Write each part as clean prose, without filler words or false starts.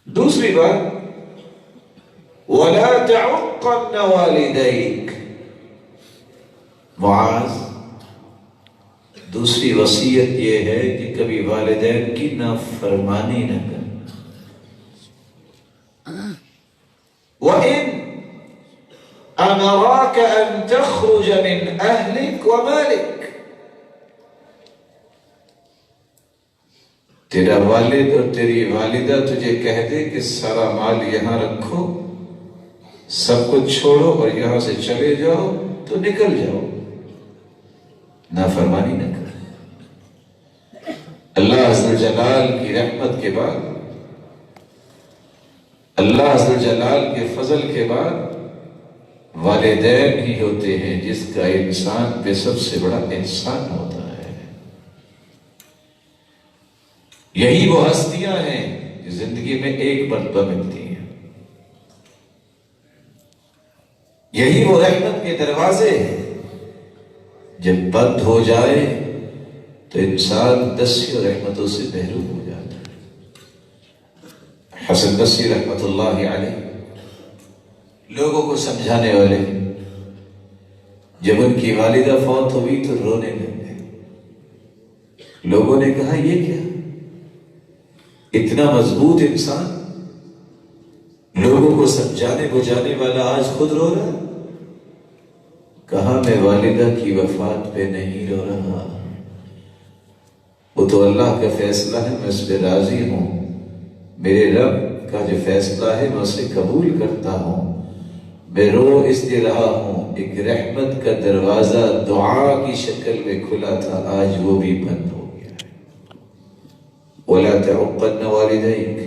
دوسری بات وَلَا تَعُقَّنَّ وَالِدَيْكَ، معاذ دوسری وصیت یہ ہے کہ کبھی والدین کی نافرمانی نہ کر۔ وَإِنْ أَمَرَاكَ أَن تَخْرُجَ مِنْ أَهْلِكَ وَمَالِكَ، تیرا والد اور تیری والدہ تجھے کہہ دے کہ سارا مال یہاں رکھو، سب کچھ چھوڑو اور یہاں سے چلے جاؤ، تو نکل جاؤ، نافرمانی نہ کر۔ اللہ عز و جلال کی رحمت کے بعد، اللہ عز و جلال کے فضل کے بعد والدین ہی ہوتے ہیں جس کا انسان پہ سب سے بڑا احسان ہوتا ہے۔ یہی وہ ہستیاں ہیں جو زندگی میں ایک مرتبہ ملتی ہیں، یہی وہ رحمت کے دروازے ہیں، جب بند ہو جائے تو انسان دسیوں رحمتوں سے محروم ہو جاتا ہے۔ حسن بصری رحمت اللہ علیہ لوگوں کو سمجھانے والے، جب ان کی والدہ فوت ہوئی تو رونے لگے۔ لوگوں نے کہا یہ کیا، اتنا مضبوط انسان، لوگوں کو سمجھانے بجھانے والا آج خود رو رہا ہے۔ کہا میں والدہ کی وفات پہ نہیں رو رہا، وہ تو اللہ کا فیصلہ ہے، میں اس پہ راضی ہوں، میرے رب کا جو فیصلہ ہے میں اسے قبول کرتا ہوں۔ میں رو اس لیے رہا ہوں، ایک رحمت کا دروازہ دعا کی شکل میں کھلا تھا، آج وہ بھی بند ہو گیا ہے۔ وَلَا تَعُقَّنَّ وَالِدَيْكَ،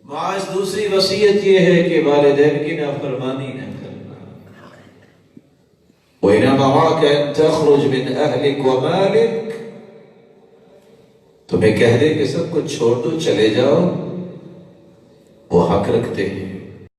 معاذ دوسری وصیت یہ ہے کہ والدین کی نافرمانی نہ کرنا۔ وَإِنْ أَمَرَاكَ أَن تَخْرُجَ مِنْ أَهْلِكَ وَمَالِكَ، تمہیں کہہ دے کہ سب کچھ چھوڑ دو چلے جاؤ، وہ حق رکھتے ہیں۔